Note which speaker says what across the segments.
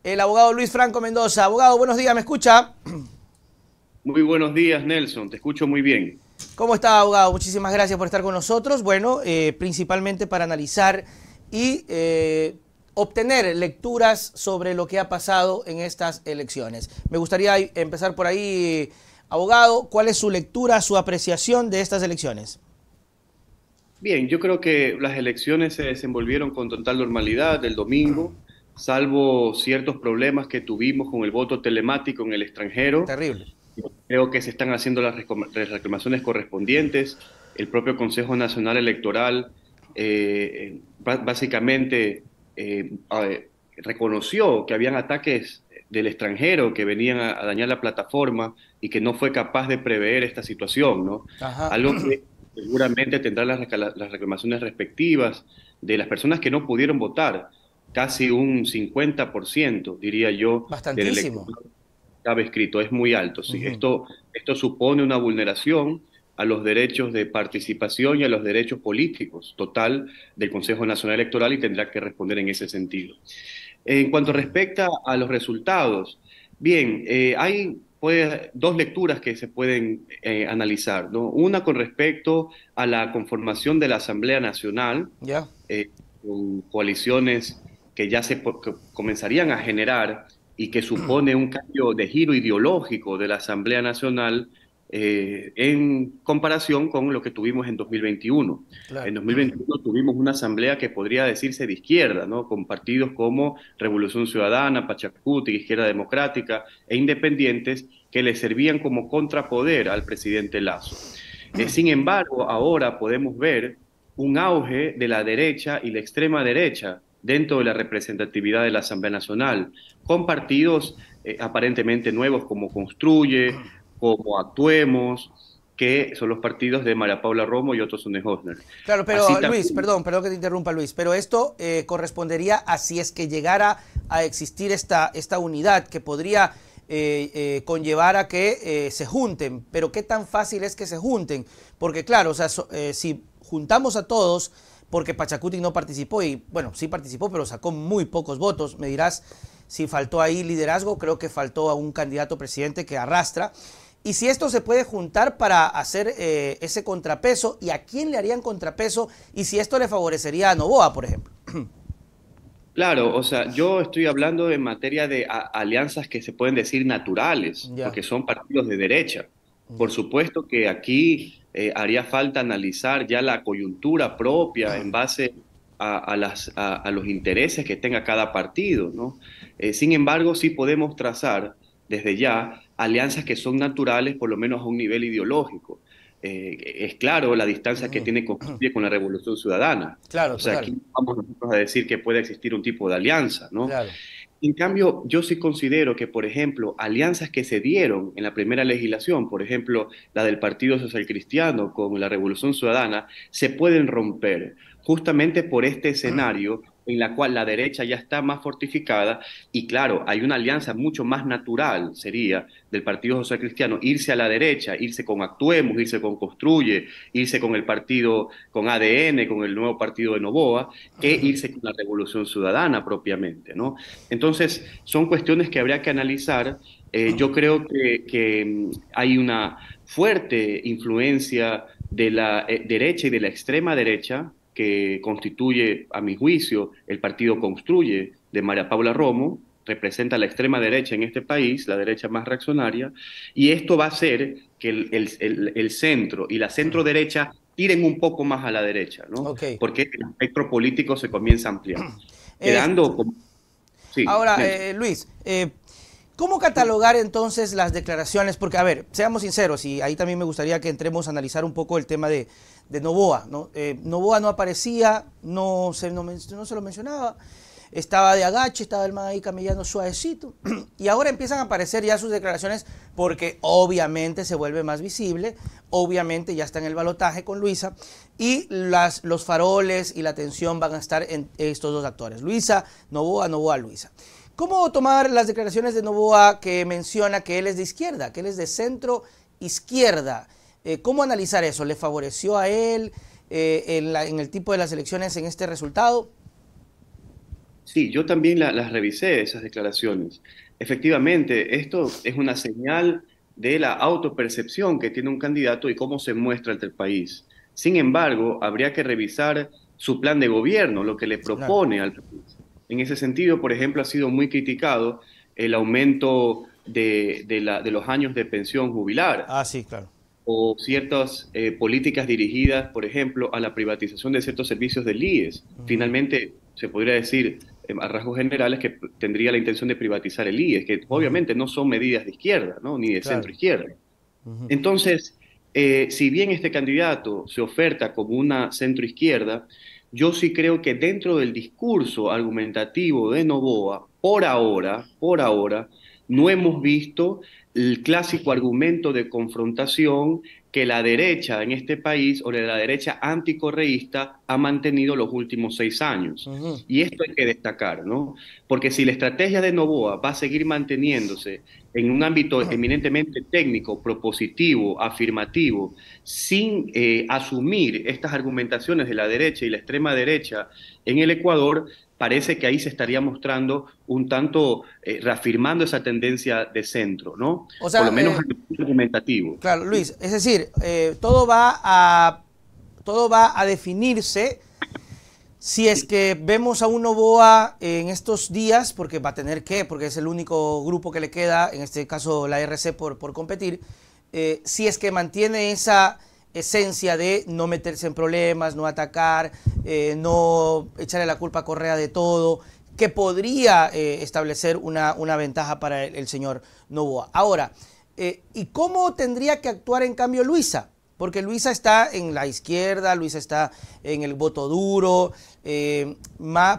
Speaker 1: el abogado Luis Franco Mendoza. Abogado, buenos días, ¿me escucha?
Speaker 2: Muy buenos días, Nelson. Te escucho muy bien.
Speaker 1: ¿Cómo está, abogado? Muchísimas gracias por estar con nosotros. Bueno, principalmente para analizar y obtener lecturas sobre lo que ha pasado en estas elecciones. Me gustaría empezar por ahí, abogado. ¿Cuál es su lectura, su apreciación de estas elecciones?
Speaker 2: Bien, yo creo que las elecciones se desenvolvieron con total normalidad el domingo, salvo ciertos problemas que tuvimos con el voto telemático en el extranjero.
Speaker 1: Terrible.
Speaker 2: Creo que se están haciendo las reclamaciones correspondientes. El propio Consejo Nacional Electoral básicamente reconoció que habían ataques del extranjero que venían a dañar la plataforma y que no fue capaz de prever esta situación, ¿no?
Speaker 1: Ajá.
Speaker 2: Algo que seguramente tendrá las reclamaciones respectivas de las personas que no pudieron votar, casi un 50%, diría yo, del
Speaker 1: Bastantísimo.
Speaker 2: electorado estaba escrito, es muy alto, sí.
Speaker 1: Ujú.
Speaker 2: Esto supone una vulneración a los derechos de participación y a los derechos políticos total del Consejo Nacional Electoral y tendrá que responder en ese sentido. En cuanto respecta a los resultados, bien, hay pues, dos lecturas que se pueden analizar, ¿no? Una con respecto a la conformación de la Asamblea Nacional,
Speaker 1: ¿Ya?
Speaker 2: con coaliciones que ya que comenzarían a generar y que supone un cambio de giro ideológico de la Asamblea Nacional en comparación con lo que tuvimos en 2021. En
Speaker 1: Claro.
Speaker 2: 2021 tuvimos una asamblea que podría decirse de izquierda, ¿no? Con partidos como Revolución Ciudadana, Pachacuti, Izquierda Democrática e independientes que le servían como contrapoder al presidente Lazo. Sin embargo, ahora podemos ver un auge de la derecha y la extrema derecha dentro de la representatividad de la Asamblea Nacional, con partidos aparentemente nuevos como Construye, como Actuemos, que son los partidos de María Paula Romo y Otto Sonnenhosner.
Speaker 1: Claro,
Speaker 2: Así
Speaker 1: pero Luis,
Speaker 2: también,
Speaker 1: perdón que te interrumpa, Luis, pero esto correspondería a si es que llegara a existir esta unidad que podría conllevar a que se junten, pero qué tan fácil es que se junten, porque claro, o sea, si juntamos a todos, porque Pachacuti no participó y bueno, sí participó, pero sacó muy pocos votos, me dirás si faltó ahí liderazgo, creo que faltó a un candidato presidente que arrastra. Y si esto se puede juntar para hacer ese contrapeso, y a quién le harían contrapeso, y si esto le favorecería a Noboa, por ejemplo.
Speaker 2: claro, o sea, yo estoy hablando en materia de alianzas que se pueden decir naturales,
Speaker 1: Ya,
Speaker 2: porque son partidos de derecha. Por
Speaker 1: ya.
Speaker 2: supuesto que aquí haría falta analizar ya la coyuntura propia en base a los intereses que tenga cada partido, ¿no? Sin embargo, sí podemos trazar desde ya alianzas que son naturales, por lo menos a un nivel ideológico. Es claro la distancia que tiene Construye con la Revolución Ciudadana.
Speaker 1: Claro,
Speaker 2: O sea,
Speaker 1: total.
Speaker 2: aquí vamos nosotros a decir que puede existir un tipo de alianza, ¿no?
Speaker 1: Claro.
Speaker 2: En cambio, yo sí considero que, por ejemplo, alianzas que se dieron en la primera legislación, por ejemplo, la del Partido Social Cristiano con la Revolución Ciudadana, se pueden romper justamente por este escenario en la cual la derecha ya está más fortificada y claro, hay una alianza mucho más natural, sería, del Partido Social Cristiano, irse a la derecha, irse con Actuemos, irse con Construye, irse con el partido, con ADN, con el nuevo partido de Novoa, que irse con la Revolución Ciudadana propiamente, ¿no? Entonces, son cuestiones que habría que analizar. Yo creo que hay una fuerte influencia de la derecha y de la extrema derecha que constituye, a mi juicio, el partido Construye de María Paula Romo, representa la extrema derecha en este país, la derecha más reaccionaria, y esto va a hacer que el centro y la centro derecha tiren un poco más a la derecha, ¿no?
Speaker 1: Ok.
Speaker 2: Porque el espectro político se comienza a ampliar.
Speaker 1: Eh,
Speaker 2: Quedando como... Sí,
Speaker 1: Ahora,
Speaker 2: Nelson.
Speaker 1: Luis, ¿cómo catalogar entonces las declaraciones? Porque, a ver, seamos sinceros, y ahí también me gustaría que entremos a analizar un poco el tema de Noboa, ¿no? Noboa no aparecía, no se lo mencionaba, estaba de agache, estaba el man ahí camellando suavecito, y ahora empiezan a aparecer ya sus declaraciones porque obviamente se vuelve más visible, obviamente ya está en el balotaje con Luisa, y los faroles y la atención van a estar en estos dos actores, Luisa, Noboa, Noboa, Luisa. ¿Cómo tomar las declaraciones de Noboa que menciona que él es de izquierda, que él es de centro izquierda? ¿Cómo analizar eso? ¿Le favoreció a él en el tipo de las elecciones en este resultado?
Speaker 2: Sí, yo también las revisé, esas declaraciones. Efectivamente, esto es una señal de la autopercepción que tiene un candidato y cómo se muestra ante el país. Sin embargo, habría que revisar su plan de gobierno, lo que le
Speaker 1: Claro.
Speaker 2: propone al país. En ese sentido, por ejemplo, ha sido muy criticado el aumento de los años de pensión jubilar
Speaker 1: Ah, sí, claro.
Speaker 2: o ciertas políticas dirigidas, por ejemplo, a la privatización de ciertos servicios del IES.
Speaker 1: Ujú,
Speaker 2: Finalmente, se podría decir a rasgos generales que tendría la intención de privatizar el IES, que
Speaker 1: ujú,
Speaker 2: obviamente no son medidas de izquierda, ¿no? Ni de
Speaker 1: claro.
Speaker 2: centro izquierda.
Speaker 1: Ujú.
Speaker 2: Entonces, si bien este candidato se oferta como una centro izquierda, yo sí creo que dentro del discurso argumentativo de Noboa, por ahora, no hemos visto el clásico argumento de confrontación que la derecha en este país o la derecha anticorreísta ha mantenido los últimos 6 años.
Speaker 1: Ujú.
Speaker 2: Y esto hay que destacar, ¿no? Porque si la estrategia de Noboa va a seguir manteniéndose en un ámbito eminentemente técnico, propositivo, afirmativo, sin asumir estas argumentaciones de la derecha y la extrema derecha en el Ecuador, parece que ahí se estaría mostrando un tanto reafirmando esa tendencia de centro, ¿no?
Speaker 1: O
Speaker 2: Por lo
Speaker 1: sea,
Speaker 2: menos a nivel argumentativo.
Speaker 1: claro, Luis, es decir, todo va a definirse si es que vemos a un Noboa en estos días, porque va a tener que, porque es el único grupo que le queda, en este caso la RC por competir, si es que mantiene esa esencia de no meterse en problemas, no atacar, no echarle la culpa a Correa de todo, que podría establecer una ventaja para el señor Noboa. Ahora, ¿y cómo tendría que actuar en cambio Luisa? Porque Luisa está en la izquierda, Luisa está en el voto duro,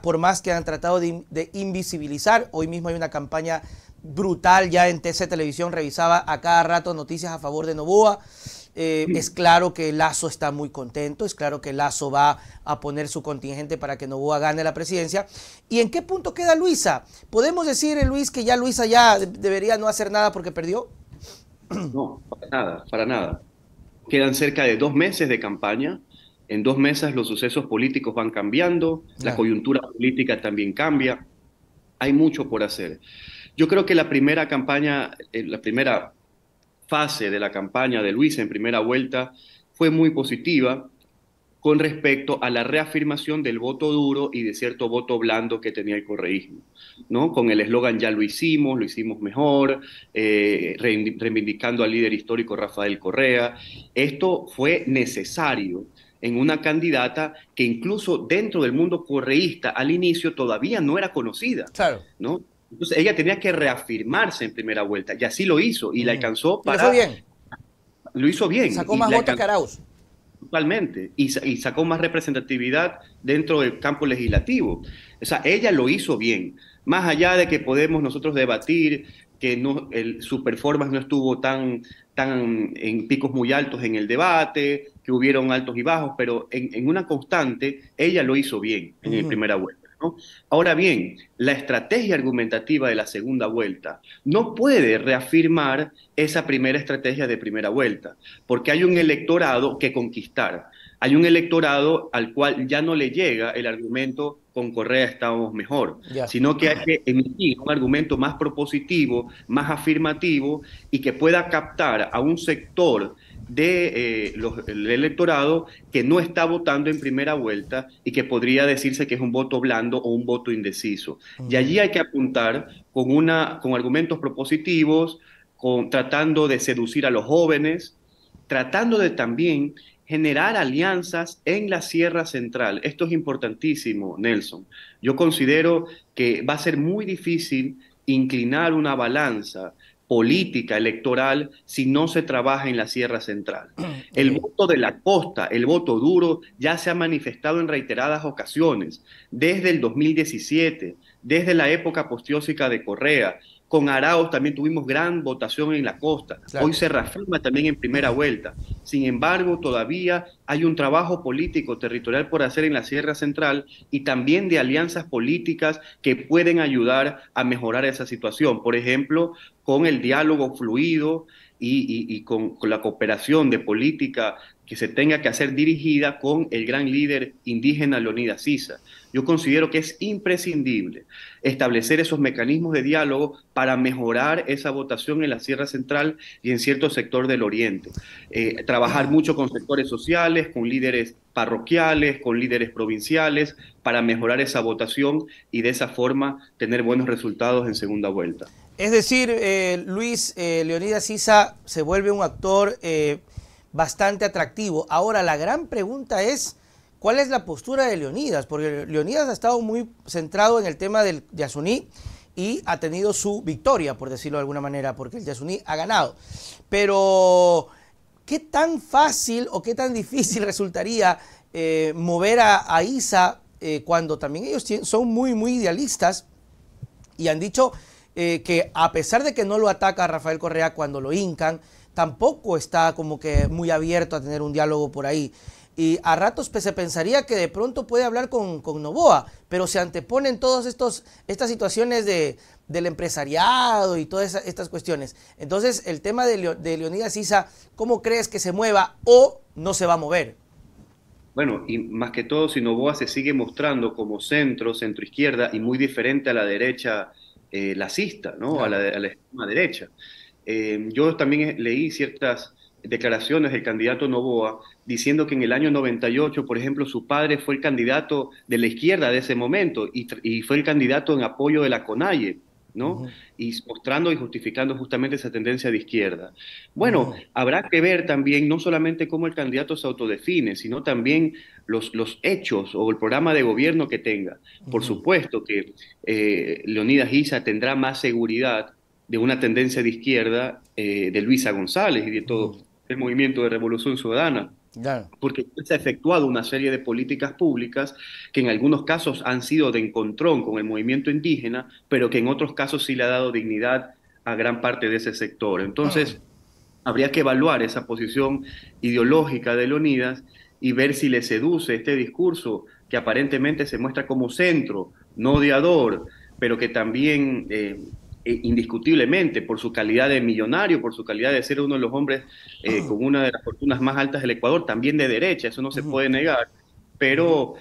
Speaker 1: por más que han tratado de invisibilizar, hoy mismo hay una campaña brutal ya en TC Televisión, revisaba a cada rato noticias a favor de Noboa. Es claro que Lasso está muy contento, es claro que Lasso va a poner su contingente para que Noboa gane la presidencia. ¿Y en qué punto queda Luisa? ¿Podemos decir, Luis, que ya Luisa ya debería no hacer nada porque perdió?
Speaker 2: No, para nada, para nada. Quedan cerca de 2 meses de campaña. En 2 meses los sucesos políticos van cambiando, la
Speaker 1: Claro.
Speaker 2: coyuntura política también cambia. Hay mucho por hacer. Yo creo que la primera campaña, la primera fase de la campaña de Luis en primera vuelta fue muy positiva con respecto a la reafirmación del voto duro y de cierto voto blando que tenía el correísmo, ¿no? Con el eslogan ya lo hicimos mejor, reivindicando al líder histórico Rafael Correa. Esto fue necesario en una candidata que incluso dentro del mundo correísta al inicio todavía no era conocida,
Speaker 1: Claro.
Speaker 2: ¿no? Entonces ella tenía que reafirmarse en primera vuelta y así lo hizo y la
Speaker 1: Ujú.
Speaker 2: alcanzó
Speaker 1: Y le fue bien.
Speaker 2: lo hizo bien
Speaker 1: Sacó
Speaker 2: y
Speaker 1: más
Speaker 2: la
Speaker 1: votos que
Speaker 2: alcanzó
Speaker 1: Arauz.
Speaker 2: totalmente y sacó más representatividad dentro del campo legislativo. O sea, ella lo hizo bien. Más allá de que podemos nosotros debatir que no, su performance no estuvo tan en picos muy altos en el debate, que hubieron altos y bajos, pero en una constante ella lo hizo bien en la
Speaker 1: Ujú.
Speaker 2: primera vuelta, ¿no? Ahora bien, la estrategia argumentativa de la segunda vuelta no puede reafirmar esa primera estrategia de primera vuelta porque hay un electorado que conquistar. Hay un electorado al cual ya no le llega el argumento con Correa estábamos mejor,
Speaker 1: Ya.
Speaker 2: sino que hay que emitir un argumento más propositivo, más afirmativo y que pueda captar a un sector del electorado que no está votando en primera vuelta y que podría decirse que es un voto blando o un voto indeciso. Y
Speaker 1: Ujú.
Speaker 2: allí hay que apuntar con argumentos propositivos, tratando de seducir a los jóvenes, tratando de también generar alianzas en la Sierra Central. Esto es importantísimo, Nelson. Yo considero que va a ser muy difícil inclinar una balanza política electoral si no se trabaja en la Sierra Central. El
Speaker 1: Ok.
Speaker 2: voto de la costa, el voto duro, ya se ha manifestado en reiteradas ocasiones, desde el 2017, desde la época postiósica de Correa. Con Arauz también tuvimos gran votación en la costa. Hoy
Speaker 1: Claro.
Speaker 2: se reafirma también en primera vuelta. Sin embargo, todavía hay un trabajo político territorial por hacer en la Sierra Central y también de alianzas políticas que pueden ayudar a mejorar esa situación. Por ejemplo, con el diálogo fluido y con la cooperación de política que se tenga que hacer dirigida con el gran líder indígena Leonidas Issa. Yo considero que es imprescindible establecer esos mecanismos de diálogo para mejorar esa votación en la Sierra Central y en cierto sector del Oriente. Trabajar mucho con sectores sociales, con líderes parroquiales, con líderes provinciales, para mejorar esa votación y de esa forma tener buenos resultados en segunda vuelta.
Speaker 1: Es decir, Luis, Leonidas Issa se vuelve un actor bastante atractivo. Ahora, la gran pregunta es, ¿cuál es la postura de Leonidas? Porque Leonidas ha estado muy centrado en el tema del Yasuní y ha tenido su victoria, por decirlo de alguna manera, porque el Yasuní ha ganado. Pero, ¿qué tan fácil o qué tan difícil resultaría mover a Issa cuando también ellos son muy idealistas y han dicho que a pesar de que no lo ataca a Rafael Correa cuando lo hincan, tampoco está como que muy abierto a tener un diálogo por ahí? Y a ratos se pensaría que de pronto puede hablar con Noboa, pero se anteponen todas estas situaciones del empresariado y todas estas cuestiones. Entonces, el tema de Leonidas Issa, ¿cómo crees que se mueva o no se va a mover?
Speaker 2: Bueno, y más que todo, si Noboa se sigue mostrando como centro-izquierda y muy diferente a la derecha lacista, ¿no?
Speaker 1: Claro.
Speaker 2: A la extrema derecha. Yo también leí ciertas declaraciones del candidato Noboa diciendo que en el año 98, por ejemplo, su padre fue el candidato de la izquierda de ese momento y fue el candidato en apoyo de la CONAIE, ¿no? Y mostrando y justificando justamente esa tendencia de izquierda. Bueno, habrá que ver también no solamente cómo el candidato se autodefine, sino también los hechos o el programa de gobierno que tenga. Por supuesto que Leonidas Issa tendrá más seguridad de una tendencia de izquierda de Luisa González y de todo el movimiento de Revolución Ciudadana,
Speaker 1: Claro.
Speaker 2: porque se ha efectuado una serie de políticas públicas que en algunos casos han sido de encontrón con el movimiento indígena, pero que en otros casos sí le ha dado dignidad a gran parte de ese sector. Entonces, habría que evaluar esa posición ideológica de Leonidas y ver si le seduce este discurso que aparentemente se muestra como centro, no odiador, pero que también indiscutiblemente por su calidad de millonario, por su calidad de ser uno de los hombres con una de las fortunas más altas del Ecuador, también de derecha, eso no se puede negar, pero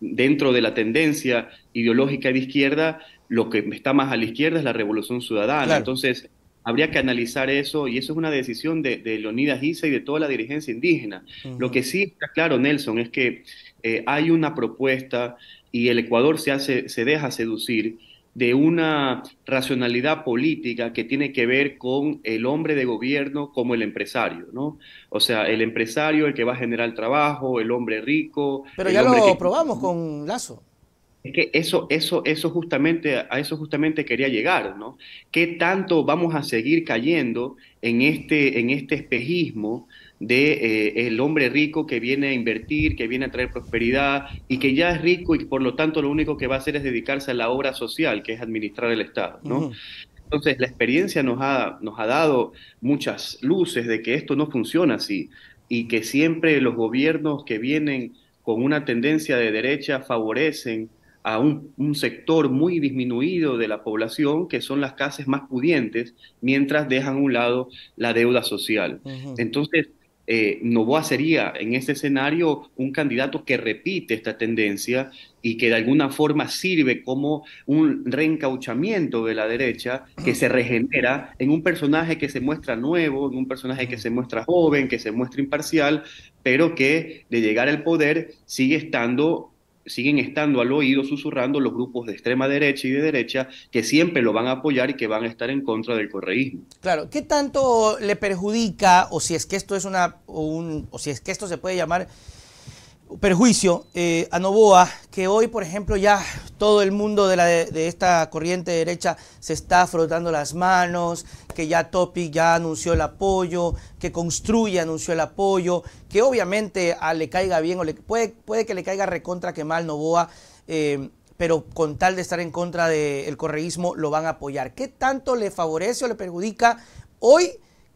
Speaker 2: dentro de la tendencia ideológica de izquierda, lo que está más a la izquierda es la Revolución Ciudadana.
Speaker 1: Claro.
Speaker 2: Entonces, habría que analizar eso y eso es una decisión de Leonidas Issa y de toda la dirigencia indígena. Lo que sí está claro, Nelson, es que hay una propuesta y el Ecuador se deja seducir de una racionalidad política que tiene que ver con el hombre de gobierno como el empresario, ¿no? O sea, el empresario, el que va a generar trabajo, el hombre rico,
Speaker 1: Pero
Speaker 2: el
Speaker 1: ya
Speaker 2: hombre
Speaker 1: lo
Speaker 2: que...
Speaker 1: probamos con Lazo.
Speaker 2: Es que eso justamente, a eso justamente quería llegar, ¿no? ¿Qué tanto vamos a seguir cayendo en este espejismo de el hombre rico que viene a invertir, que viene a traer prosperidad y que ya es rico y por lo tanto lo único que va a hacer es dedicarse a la obra social, que es administrar el Estado, ¿no? Entonces, la experiencia nos ha dado muchas luces de que esto no funciona así y que siempre los gobiernos que vienen con una tendencia de derecha favorecen a un sector muy disminuido de la población, que son las clases más pudientes, mientras dejan a un lado la deuda social. Entonces, Noboa sería en este escenario un candidato que repite esta tendencia y que de alguna forma sirve como un reencauchamiento de la derecha que se regenera en un personaje que se muestra nuevo, en un personaje que se muestra joven, que se muestra imparcial, pero que de llegar al poder siguen estando al oído susurrando los grupos de extrema derecha y de derecha que siempre lo van a apoyar y que van a estar en contra del correísmo.
Speaker 1: Claro, ¿qué tanto le perjudica, o si es que esto es o si es que esto se puede llamar perjuicio a Noboa, que hoy, por ejemplo, ya todo el mundo de esta corriente derecha se está frotando las manos, que ya Topic ya anunció el apoyo, que Construye anunció el apoyo, que obviamente le caiga bien o puede que le caiga recontra que mal Noboa, pero con tal de estar en contra del correísmo lo van a apoyar? ¿Qué tanto le favorece o le perjudica hoy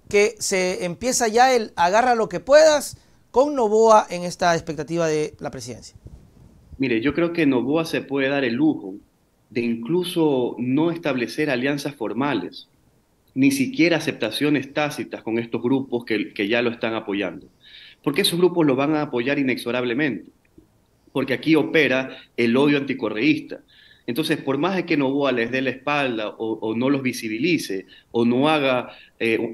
Speaker 1: que se empieza ya el agarra lo que puedas con Noboa en esta expectativa de la presidencia?
Speaker 2: Mire, yo creo que Noboa se puede dar el lujo de incluso no establecer alianzas formales. ni siquiera aceptaciones tácitas con estos grupos que ya lo están apoyando. Porque esos grupos lo van a apoyar inexorablemente, porque aquí opera el odio anticorreísta. Entonces, por más de que Noboa les dé la espalda o no los visibilice o no haga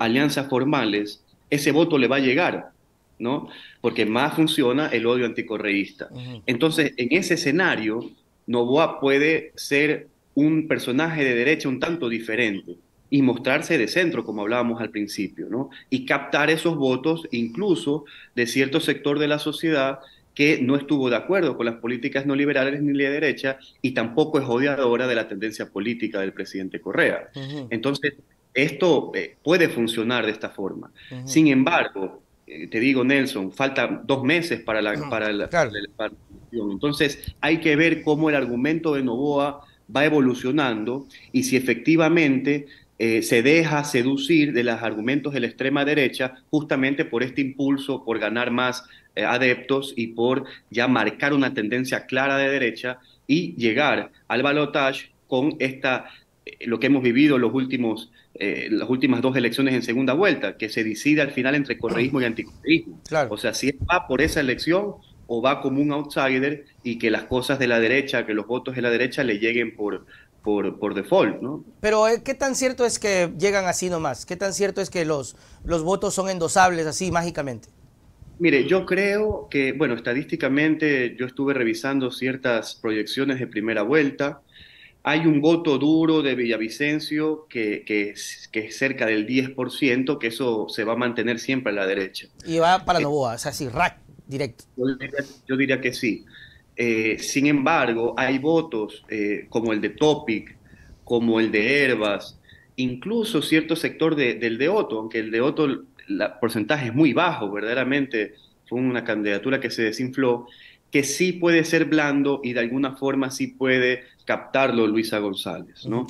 Speaker 2: alianzas formales, ese voto le va a llegar, ¿no? Porque más funciona el odio anticorreísta.
Speaker 1: Ujú.
Speaker 2: Entonces, en ese escenario, Noboa puede ser un personaje de derecha un tanto diferente y mostrarse de centro, como hablábamos al principio, ¿no? Y captar esos votos incluso de cierto sector de la sociedad que no estuvo de acuerdo con las políticas neoliberales ni de derecha y tampoco es odiadora de la tendencia política del presidente Correa.
Speaker 1: Ujú.
Speaker 2: Entonces, esto puede funcionar de esta forma.
Speaker 1: Ujú.
Speaker 2: Sin embargo, te digo, Nelson, faltan 2 meses
Speaker 1: Claro.
Speaker 2: para la elección. Entonces, hay que ver cómo el argumento de Noboa va evolucionando y si efectivamente se deja seducir de los argumentos de la extrema derecha justamente por este impulso, por ganar más adeptos y por ya marcar una tendencia clara de derecha y llegar al balotaje con lo que hemos vivido las últimas 2 elecciones en segunda vuelta, que se decide al final entre correísmo y anticorreísmo.
Speaker 1: Claro.
Speaker 2: O sea, si va por esa elección o va como un outsider y que las cosas de la derecha, que los votos de la derecha le lleguen por default, ¿no?
Speaker 1: Pero ¿qué tan cierto es que llegan así nomás? ¿Qué tan cierto es que los votos son endosables así mágicamente?
Speaker 2: Mire, yo creo que, bueno, estadísticamente yo estuve revisando ciertas proyecciones de primera vuelta. Hay un voto duro de Villavicencio que es cerca del 10%, que eso se va a mantener siempre a la derecha.
Speaker 1: Y va para
Speaker 2: Eh,
Speaker 1: Novoa, o sea, así, rack, directo.
Speaker 2: yo diría que sí. Sin embargo, hay votos como el de Topic, como el de Herbas, incluso cierto sector del de Otto, aunque el de Otto el porcentaje es muy bajo, verdaderamente fue una candidatura que se desinfló, que sí puede ser blando y de alguna forma sí puede captarlo Luisa González,
Speaker 1: Ujú.
Speaker 2: ¿no?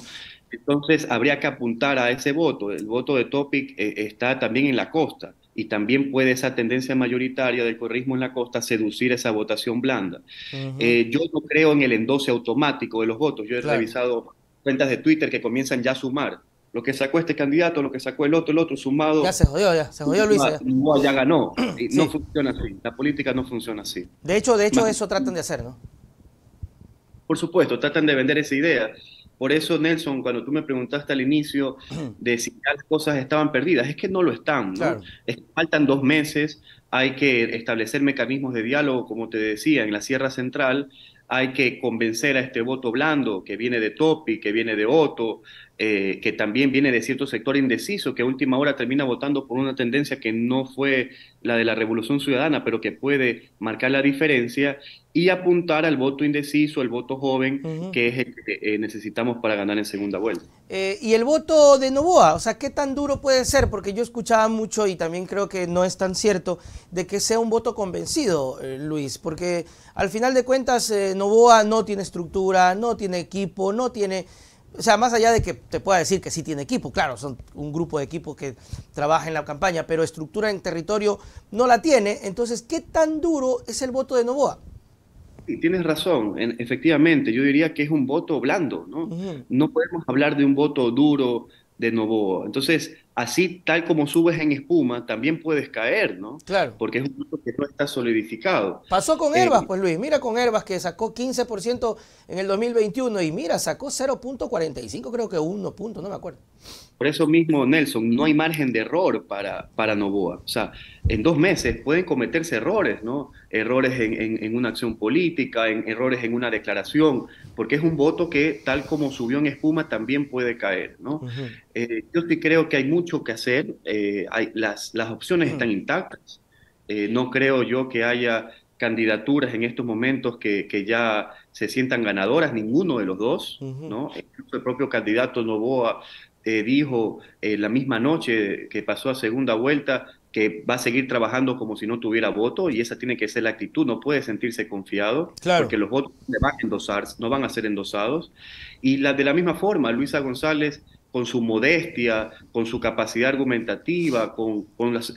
Speaker 2: Entonces habría que apuntar a ese voto. El voto de Topic está también en la costa y también puede esa tendencia mayoritaria del correísmo en la costa seducir esa votación blanda.
Speaker 1: Ujú.
Speaker 2: Yo no creo en el endose automático de los votos. Yo he
Speaker 1: Claro.
Speaker 2: revisado cuentas de Twitter que comienzan ya a sumar. Lo que sacó este candidato, lo que sacó el otro
Speaker 1: Ya
Speaker 2: sumado,
Speaker 1: se jodió Luisa. Ya.
Speaker 2: Ya ganó. Y no
Speaker 1: Sí.
Speaker 2: funciona así. La política no funciona así.
Speaker 1: De hecho,
Speaker 2: Más
Speaker 1: eso tratan de hacer, ¿no?
Speaker 2: Por supuesto, tratan de vender esa idea. Por eso, Nelson, cuando tú me preguntaste al inicio de si ya las cosas estaban perdidas, es que no lo están, ¿no?
Speaker 1: Claro.
Speaker 2: Es que faltan 2 meses, hay que establecer mecanismos de diálogo, como te decía, en la Sierra Central, hay que convencer a este voto blando que viene de Topi, que viene de Otto, que también viene de cierto sector indeciso, que a última hora termina votando por una tendencia que no fue la de la Revolución Ciudadana, pero que puede marcar la diferencia, y apuntar al voto indeciso, el voto joven,
Speaker 1: Ujú.
Speaker 2: que es el que necesitamos para ganar en segunda vuelta.
Speaker 1: Y el voto de Noboa, o sea, ¿qué tan duro puede ser? Porque yo escuchaba mucho y también creo que no es tan cierto de que sea un voto convencido, Luis, porque al final de cuentas Noboa no tiene estructura, no tiene equipo, no tiene... O sea, más allá de que te pueda decir que sí tiene equipo, claro, son un grupo de equipo que trabaja en la campaña, pero estructura en territorio no la tiene. Entonces, ¿qué tan duro es el voto de Noboa?
Speaker 2: Y tienes razón, efectivamente, yo diría que es un voto blando, ¿no?
Speaker 1: Ujú.
Speaker 2: No podemos hablar de un voto duro de Novoa. Entonces, así tal como subes en espuma, también puedes caer, ¿no?
Speaker 1: Claro.
Speaker 2: Porque es un voto que no está solidificado.
Speaker 1: Pasó con
Speaker 2: Eh,
Speaker 1: Herbas, pues Luis, mira con Herbas que sacó 15% en el 2021 y mira, sacó 0,45, creo que 1 punto, no me acuerdo.
Speaker 2: Por eso mismo, Nelson, no hay margen de error para Novoa. O sea, en 2 meses pueden cometerse errores, ¿no? Errores en una acción política, errores en una declaración, porque es un voto que, tal como subió en espuma, también puede caer, ¿no?
Speaker 1: Ujú.
Speaker 2: Yo sí creo que hay mucho que hacer. Las opciones están intactas. No creo yo que haya candidaturas en estos momentos que ya se sientan ganadoras, ninguno de los dos,
Speaker 1: Ujú.
Speaker 2: ¿no? Incluso el propio candidato Novoa dijo la misma noche que pasó a segunda vuelta que va a seguir trabajando como si no tuviera voto y esa tiene que ser la actitud, no puede sentirse confiado
Speaker 1: Claro.
Speaker 2: porque los votos no le van a endosar, no van a ser endosados. Y de la misma forma, Luisa González con su modestia, con su capacidad argumentativa, con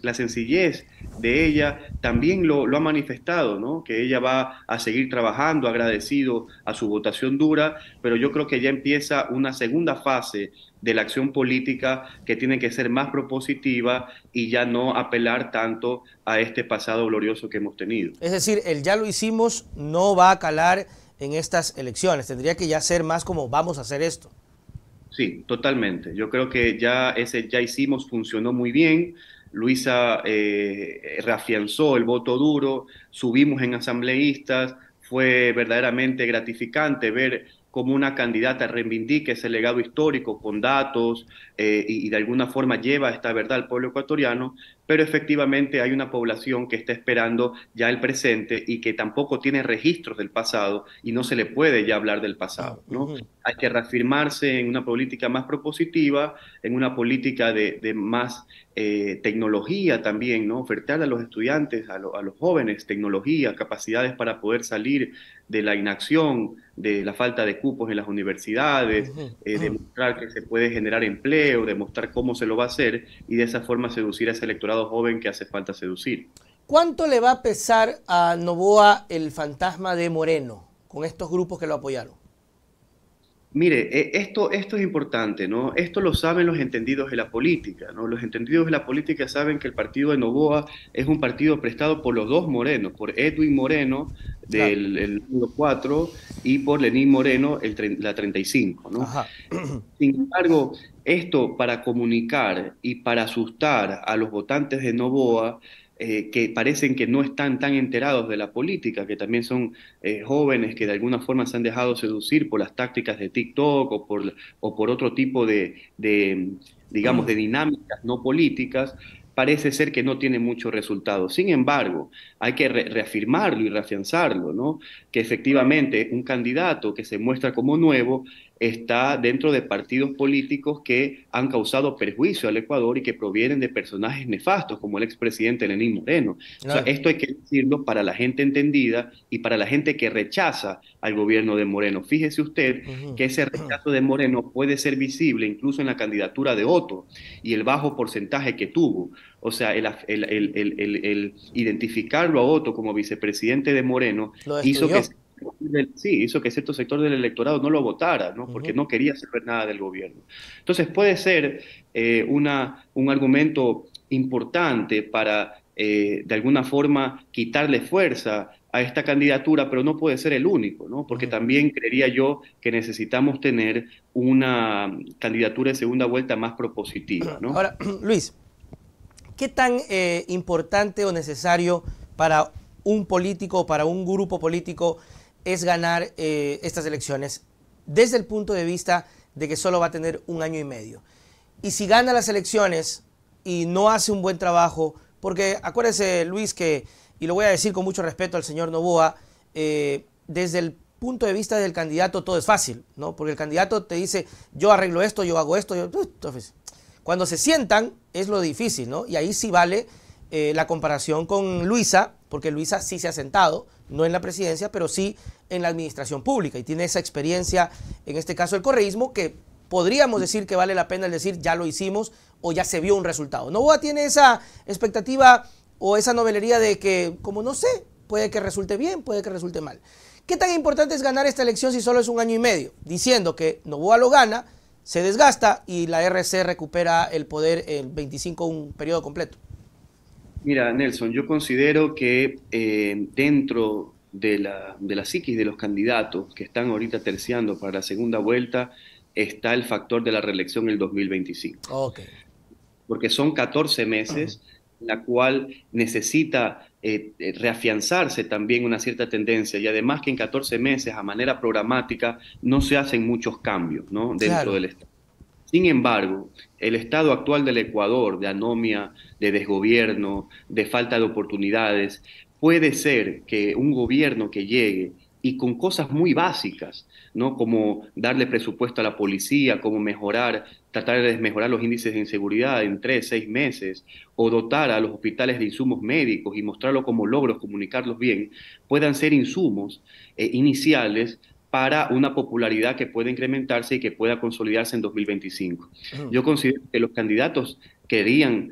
Speaker 2: la sencillez de ella, también lo ha manifestado, ¿no? Que ella va a seguir trabajando, agradecido a su votación dura, pero yo creo que ya empieza una segunda fase de la acción política que tiene que ser más propositiva y ya no apelar tanto a este pasado glorioso que hemos tenido.
Speaker 1: Es decir, el ya lo hicimos no va a calar en estas elecciones. Tendría que ya ser más como vamos a hacer esto.
Speaker 2: Sí, totalmente. Yo creo que ya ese ya hicimos funcionó muy bien. Luisa reafianzó el voto duro, subimos en asambleístas, fue verdaderamente gratificante ver cómo una candidata reivindica ese legado histórico con datos y de alguna forma lleva esta verdad al pueblo ecuatoriano, pero efectivamente hay una población que está esperando ya el presente y que tampoco tiene registros del pasado y no se le puede ya hablar del pasado, ¿no? Hay que reafirmarse en una política más propositiva, en una política de más tecnología también, ¿no? Ofertar a los estudiantes, a los jóvenes tecnología, capacidades para poder salir de la inacción, de la falta de cupos en las universidades, demostrar que se puede generar empleo, demostrar cómo se lo va a hacer y de esa forma seducir a ese electorado joven que hace falta seducir.
Speaker 1: ¿Cuánto le va a pesar a Noboa el fantasma de Moreno con estos grupos que lo apoyaron?
Speaker 2: Mire, esto es importante, ¿no? Esto lo saben los entendidos de la política, ¿no? Los entendidos de la política saben que el partido de Noboa es un partido prestado por los dos Morenos, por Edwin Moreno,
Speaker 1: Claro.
Speaker 2: del número 4, y por Lenín Moreno, la 35, ¿no?
Speaker 1: Ajá.
Speaker 2: Sin embargo, esto para comunicar y para asustar a los votantes de Noboa, que parecen que no están tan enterados de la política, que también son jóvenes que de alguna forma se han dejado seducir por las tácticas de TikTok o por otro tipo digamos, de dinámicas no políticas, parece ser que no tiene mucho resultado. Sin embargo, hay que reafirmarlo y reafianzarlo, ¿no? Que efectivamente un candidato que se muestra como nuevo está dentro de partidos políticos que han causado perjuicio al Ecuador y que provienen de personajes nefastos, como el expresidente Lenín Moreno. O sea,
Speaker 1: Claro.
Speaker 2: esto hay que decirlo para la gente entendida y para la gente que rechaza al gobierno de Moreno. Fíjese usted que ese rechazo de Moreno puede ser visible incluso en la candidatura de Otto y el bajo porcentaje que tuvo. O sea, el identificarlo a Otto como vicepresidente de Moreno
Speaker 1: Lo
Speaker 2: hizo que
Speaker 1: destruyó.
Speaker 2: sí, hizo que cierto sector del electorado no lo votara, ¿no? Porque no quería saber nada del gobierno. Entonces puede ser un argumento importante para, de alguna forma, quitarle fuerza a esta candidatura, pero no puede ser el único, ¿no? Porque también creería yo que necesitamos tener una candidatura de segunda vuelta más propositiva, ¿no?
Speaker 1: Ahora, Luis, ¿qué tan importante o necesario para un político o para un grupo político es ganar estas elecciones desde el punto de vista de que solo va a tener un año y medio? Y si gana las elecciones y no hace un buen trabajo, porque acuérdese, Luis, que, y lo voy a decir con mucho respeto al señor Noboa, desde el punto de vista del candidato todo es fácil, ¿no? Porque el candidato te dice, yo arreglo esto, yo hago esto, entonces, cuando se sientan es lo difícil, ¿no? Y ahí sí vale la comparación con Luisa, porque Luisa sí se ha sentado, no en la presidencia, pero sí en la administración pública y tiene esa experiencia, en este caso el correísmo, que podríamos decir que vale la pena el decir ya lo hicimos o ya se vio un resultado. Noboa tiene esa expectativa o esa novelería de que, como no sé, puede que resulte bien, puede que resulte mal. ¿Qué tan importante es ganar esta elección si solo es un año y medio? Diciendo que Noboa lo gana, se desgasta y la RC recupera el poder el 25, un periodo completo.
Speaker 2: Mira, Nelson, yo considero que dentro de la psiquis de los candidatos que están ahorita terciando para la segunda vuelta está el factor de la reelección en el 2025.
Speaker 1: Ok.
Speaker 2: Porque son 14 meses en la cual necesita reafianzarse también una cierta tendencia y además que en 14 meses a manera programática no se hacen muchos cambios, ¿no? Dentro
Speaker 1: Claro.
Speaker 2: del Estado. Sin embargo, el estado actual del Ecuador, de anomia, de desgobierno, de falta de oportunidades, puede ser que un gobierno que llegue y con cosas muy básicas, ¿no? Como darle presupuesto a la policía, como mejorar, tratar de mejorar los índices de inseguridad en 3, 6 meses, o dotar a los hospitales de insumos médicos y mostrarlo como logros, comunicarlos bien, puedan ser insumos iniciales para una popularidad que pueda incrementarse y que pueda consolidarse en 2025. Yo considero que los candidatos querían,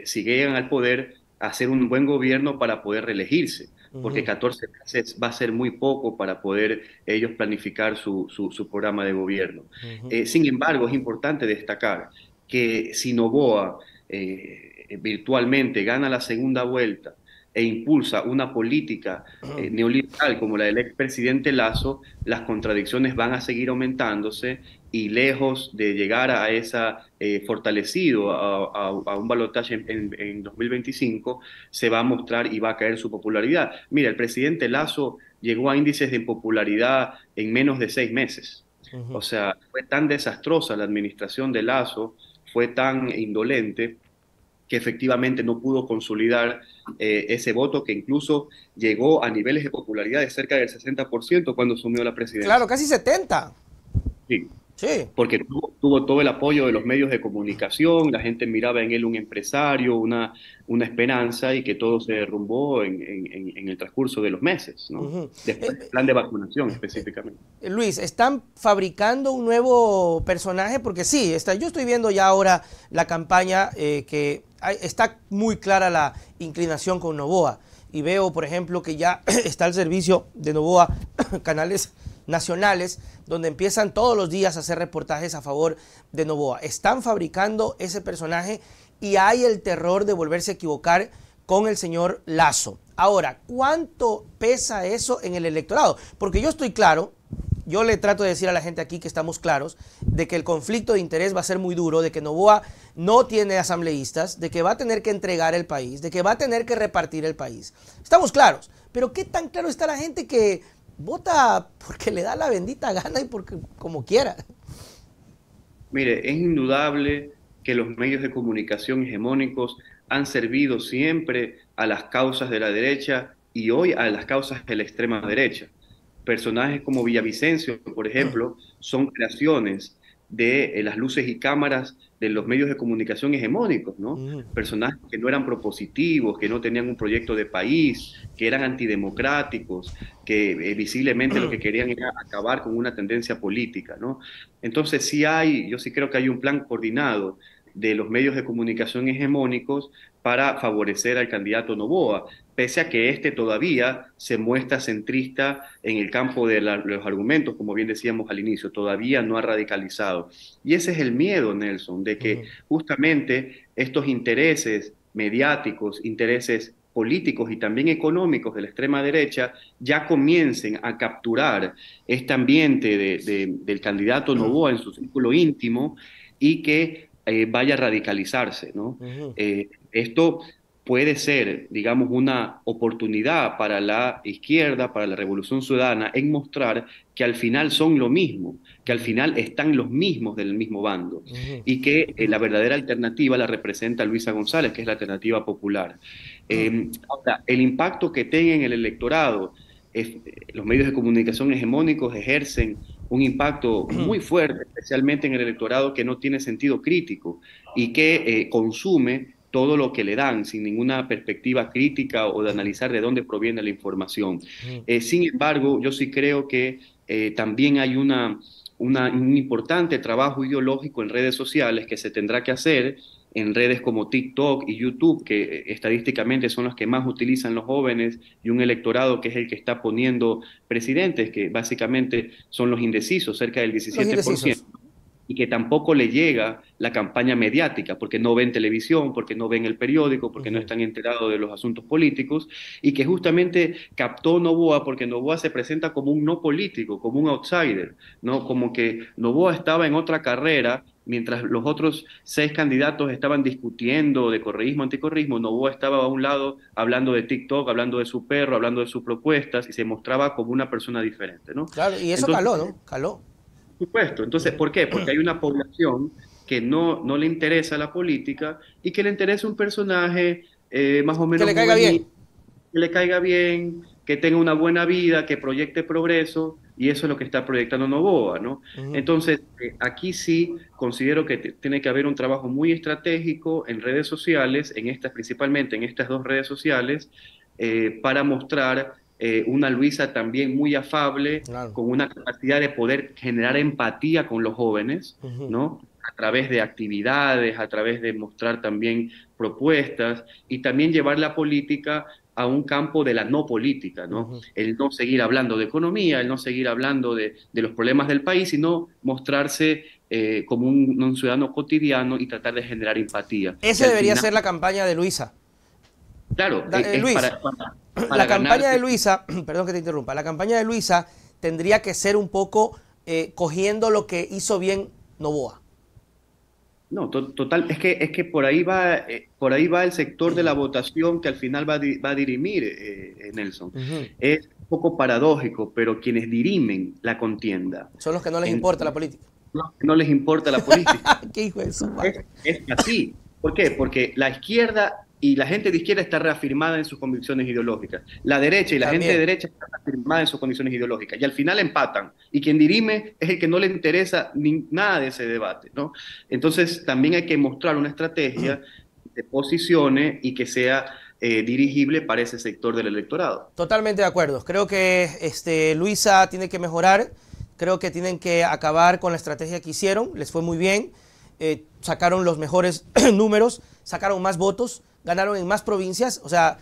Speaker 2: si llegan al poder, hacer un buen gobierno para poder reelegirse, porque
Speaker 1: Ujú,
Speaker 2: 14 meses va a ser muy poco para poder ellos planificar su programa de gobierno.
Speaker 1: ujú.
Speaker 2: Sin embargo, es importante destacar que si Noboa virtualmente gana la segunda vuelta e impulsa una política neoliberal como la del expresidente Lazo, las contradicciones van a seguir aumentándose y lejos de llegar a esa fortalecido a un balotaje en 2025, se va a mostrar y va a caer su popularidad. Mira, el presidente Lazo llegó a índices de popularidad en menos de 6 meses. O
Speaker 1: Ujú.
Speaker 2: sea, fue tan desastrosa la administración de Lazo, fue tan indolente que efectivamente no pudo consolidar ese voto que incluso llegó a niveles de popularidad de cerca del 60% cuando asumió la
Speaker 1: Claro,
Speaker 2: presidencia.
Speaker 1: casi 70.
Speaker 2: Sí,
Speaker 1: Sí.
Speaker 2: porque tuvo todo el apoyo de los medios de comunicación, la gente miraba en él un empresario, una esperanza y que todo se derrumbó en el transcurso de los meses, ¿no?
Speaker 1: Ujú.
Speaker 2: Después del plan de vacunación específicamente.
Speaker 1: Luis, ¿están fabricando un nuevo personaje? Porque sí, yo estoy viendo ya ahora la campaña está muy clara la inclinación con Noboa. Y veo, por ejemplo, que ya está el servicio de Noboa, canales nacionales, donde empiezan todos los días a hacer reportajes a favor de Noboa. Están fabricando ese personaje y hay el terror de volverse a equivocar con el señor Lazo. Ahora, ¿cuánto pesa eso en el electorado? Porque yo estoy claro, yo le trato de decir a la gente aquí que estamos claros de que el conflicto de interés va a ser muy duro, de que Noboa no tiene asambleístas, de que va a tener que entregar el país, de que va a tener que repartir el país. Estamos claros, pero ¿qué tan claro está la gente que vota porque le da la bendita gana y porque como quiera?
Speaker 2: Mire, es indudable que los medios de comunicación hegemónicos han servido siempre a las causas de la derecha y hoy a las causas de la extrema derecha. Personajes como Villavicencio, por ejemplo, son creaciones de las luces y cámaras de los medios de comunicación hegemónicos, ¿no?
Speaker 1: Uh
Speaker 2: Personajes que no eran propositivos, que no tenían un proyecto de país, que eran antidemocráticos, que visiblemente lo que querían era acabar con una tendencia política, ¿no? Entonces yo sí creo que hay un plan coordinado de los medios de comunicación hegemónicos para favorecer al candidato Noboa, pese a que este todavía se muestra centrista en el campo de los argumentos, como bien decíamos al inicio, todavía no ha radicalizado. Y ese es el miedo, Nelson, de que
Speaker 1: -huh.
Speaker 2: justamente estos intereses mediáticos, intereses políticos y también económicos de la extrema derecha ya comiencen a capturar este ambiente del candidato Noboa en su círculo íntimo y que vaya a radicalizarse, ¿no?
Speaker 1: Uh
Speaker 2: Esto puede ser, digamos, una oportunidad para la izquierda, para la Revolución Ciudadana, en mostrar que al final son lo mismo, que al final están los mismos del mismo bando
Speaker 1: -huh.
Speaker 2: y que la verdadera alternativa la representa Luisa González, que es la alternativa popular. Ahora, el impacto que tenga en el electorado, los medios de comunicación hegemónicos ejercen un impacto muy fuerte, especialmente en el electorado que no tiene sentido crítico y que consume todo lo que le dan sin ninguna perspectiva crítica o de analizar de dónde proviene la información. Sin embargo, yo sí creo que también hay un importante trabajo ideológico en redes sociales que se tendrá que hacer en redes como TikTok y YouTube, que estadísticamente son las que más utilizan los jóvenes, y un electorado que es el que está poniendo presidentes, que básicamente son los indecisos, cerca del
Speaker 1: Los
Speaker 2: 17%,
Speaker 1: indecisos.
Speaker 2: y que tampoco le llega la campaña mediática, porque no ven televisión, porque no ven el periódico, porque no
Speaker 1: Uh
Speaker 2: están enterados de los asuntos políticos, y que justamente captó Noboa, porque Noboa se presenta como un no político, como un outsider, ¿no? Como que Noboa estaba en otra carrera, mientras los otros 6 candidatos estaban discutiendo de correísmo, anticorreísmo, Noboa estaba a un lado hablando de TikTok, hablando de su perro, hablando de sus propuestas, y se mostraba como una persona diferente, ¿no?
Speaker 1: Claro, y eso
Speaker 2: Entonces,
Speaker 1: caló, ¿no? Caló.
Speaker 2: supuesto. Entonces, ¿por qué? Porque hay una población que no le interesa la política y que le interesa un personaje más o
Speaker 1: Que
Speaker 2: menos
Speaker 1: le caiga bien.
Speaker 2: juvenil, que le caiga bien, que tenga una buena vida, que proyecte progreso, y eso es lo que está proyectando Noboa, ¿no?
Speaker 1: Uh
Speaker 2: Entonces, aquí sí considero que tiene que haber un trabajo muy estratégico en redes sociales, principalmente en estas dos redes sociales, para mostrar una Luisa también muy afable,
Speaker 1: Claro.
Speaker 2: con una capacidad de poder generar empatía con los jóvenes,
Speaker 1: Ujú,
Speaker 2: ¿no? A través de actividades, a través de mostrar también propuestas y también llevar la política a un campo de la no política, ¿no?
Speaker 1: ujú.
Speaker 2: El no seguir hablando de economía, el no seguir hablando de los problemas del país, sino mostrarse como un ciudadano cotidiano y tratar de generar empatía, que
Speaker 1: Esa
Speaker 2: al
Speaker 1: debería
Speaker 2: final,
Speaker 1: ser la campaña de Luisa.
Speaker 2: claro, es
Speaker 1: Luis,
Speaker 2: para
Speaker 1: la campaña de
Speaker 2: ganarse.
Speaker 1: Luisa, perdón que te interrumpa, la campaña de Luisa tendría que ser un poco cogiendo lo que hizo bien Noboa.
Speaker 2: No, total, es que por ahí va el sector de la votación que al final va a dirimir, Nelson.
Speaker 1: Ujú.
Speaker 2: Es un poco paradójico, pero quienes dirimen la contienda,
Speaker 1: Son los que no les
Speaker 2: en,
Speaker 1: importa la política.
Speaker 2: no les importa la política.
Speaker 1: Qué hijo de su madre.
Speaker 2: Es así. ¿Por qué? Porque la izquierda y la gente de izquierda está reafirmada en sus convicciones ideológicas. La derecha y la gente de
Speaker 1: También.
Speaker 2: derecha está reafirmada en sus convicciones ideológicas. Y al final empatan. Y quien dirime es el que no le interesa nada de ese debate, ¿no? Entonces también hay que mostrar una estrategia de posiciones y que sea dirigible para ese sector del electorado.
Speaker 1: Totalmente de acuerdo. Creo que Luisa tiene que mejorar. Creo que tienen que acabar con la estrategia que hicieron. Les fue muy bien. Sacaron los mejores números, sacaron más votos, ganaron en más provincias. O sea,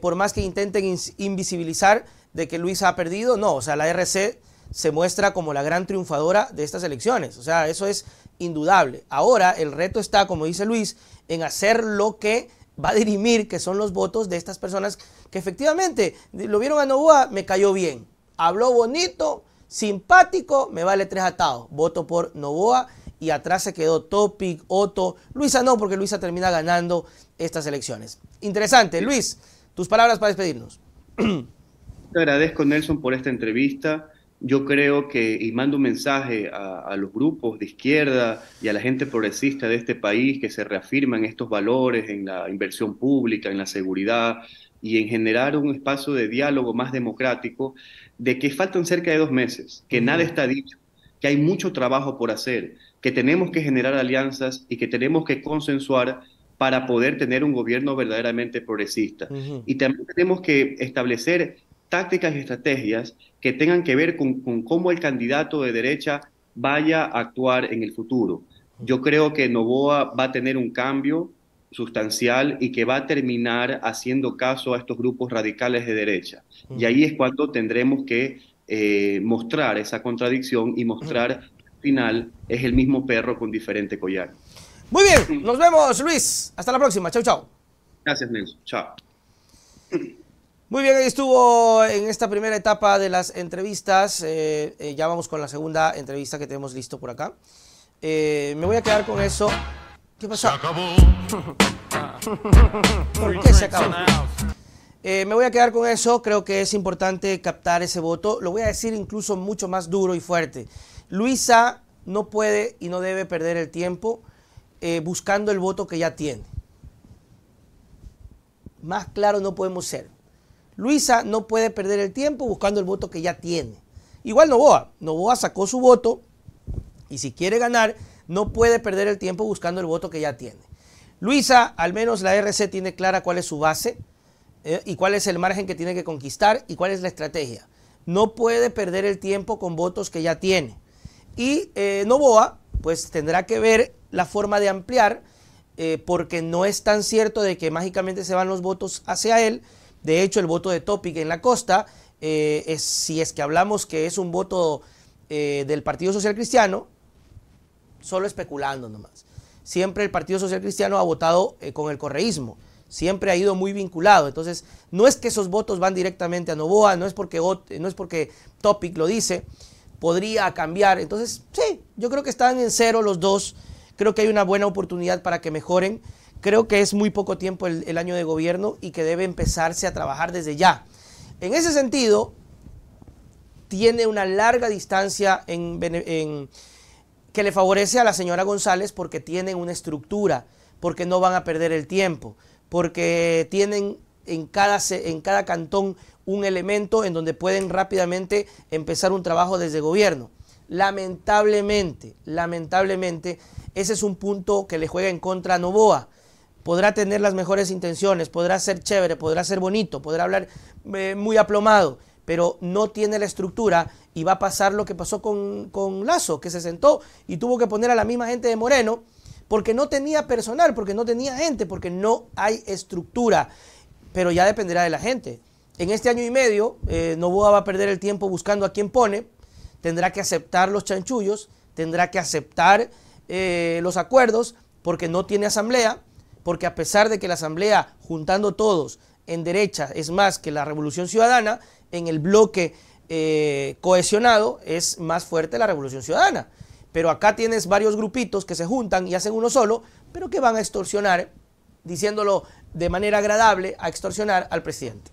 Speaker 1: por más que intenten invisibilizar de que Luisa ha perdido, no. O sea, la RC se muestra como la gran triunfadora de estas elecciones. O sea, eso es indudable. Ahora el reto está, como dice Luis, en hacer lo que va a dirimir, que son los votos de estas personas que efectivamente lo vieron a Noboa, me cayó bien, habló bonito, simpático, me vale 3 atados, voto por Noboa. Y atrás se quedó Topic, Otto, Luisa no, porque Luisa termina ganando estas elecciones. Interesante. Luis, tus palabras para despedirnos.
Speaker 2: Te agradezco, Nelson, por esta entrevista. Yo creo que, y mando un mensaje a los grupos de izquierda y a la gente progresista de este país que se reafirman estos valores en la inversión pública, en la seguridad y en generar un espacio de diálogo más democrático, de que faltan cerca de 2 meses, que nada está dicho, que hay mucho trabajo por hacer, que tenemos que generar alianzas y que tenemos que consensuar para poder tener un gobierno verdaderamente progresista. Y también tenemos que establecer tácticas y estrategias que tengan que ver con cómo el candidato de derecha vaya a actuar en el futuro. Yo creo que Noboa va a tener un cambio sustancial y que va a terminar haciendo caso a estos grupos radicales de derecha. Y ahí es cuando tendremos que mostrar esa contradicción y mostrar que al final es el mismo perro con diferente collar.
Speaker 1: Muy bien, nos vemos, Luis. Hasta la próxima. Chau, chau.
Speaker 2: Gracias, Nelson. Chao.
Speaker 1: Muy bien, ahí estuvo en esta primera etapa de las entrevistas. Ya vamos con la segunda entrevista que tenemos listo por acá. Me voy a quedar con eso. ¿Qué pasó?
Speaker 3: Se acabó.
Speaker 1: ¿Por qué se acabó? Me voy a quedar con eso. Creo que es importante captar ese voto. Lo voy a decir incluso mucho más duro y fuerte. Luisa no puede y no debe perder el tiempo buscando el voto que ya tiene. Más claro no podemos ser. Luisa no puede perder el tiempo buscando el voto que ya tiene. Igual Noboa. Noboa sacó su voto y si quiere ganar, no puede perder el tiempo buscando el voto que ya tiene. Luisa, al menos la RC tiene clara cuál es su base y cuál es el margen que tiene que conquistar y cuál es la estrategia. No puede perder el tiempo con votos que ya tiene. Y Noboa, pues tendrá que ver la forma de ampliar porque no es tan cierto de que mágicamente se van los votos hacia él. De hecho, el voto de Topic en la costa, si es que hablamos que es un voto del Partido Social Cristiano, solo especulando nomás. Siempre el Partido Social Cristiano ha votado con el correísmo, siempre ha ido muy vinculado. Entonces, no es que esos votos van directamente a Noboa, no es porque Topic lo dice, podría cambiar. Entonces, sí, yo creo que están en cero los dos. Creo que hay una buena oportunidad para que mejoren. Creo que es muy poco tiempo el año de gobierno y que debe empezarse a trabajar desde ya. En ese sentido, tiene una larga distancia que le favorece a la señora González porque tienen una estructura, porque no van a perder el tiempo, porque tienen en cada cantón un elemento en donde pueden rápidamente empezar un trabajo desde gobierno. Lamentablemente, ese es un punto que le juega en contra a Noboa. podrá tener las mejores intenciones, podrá ser chévere, podrá ser bonito, podrá hablar muy aplomado, pero no tiene la estructura y va a pasar lo que pasó con Lasso, que se sentó y tuvo que poner a la misma gente de Moreno porque no tenía personal, porque no tenía gente, porque no hay estructura, pero ya dependerá de la gente. En este año y medio, Noboa va a perder el tiempo buscando a quién pone, tendrá que aceptar los chanchullos, tendrá que aceptar los acuerdos, porque no tiene asamblea, porque a pesar de que la asamblea, juntando todos en derecha, es más que la Revolución Ciudadana, en el bloque cohesionado es más fuerte la Revolución Ciudadana. Pero acá tienes varios grupitos que se juntan y hacen uno solo, pero que van a extorsionar, diciéndolo de manera agradable, a extorsionar al presidente.